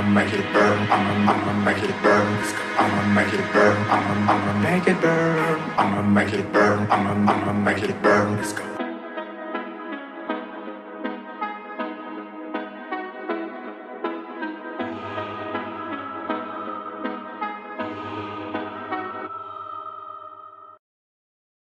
make it burn. I'ma make it burn. I'ma make it burn. I'ma make it burn. I'ma make it burn. I'ma make it burn. Let's go.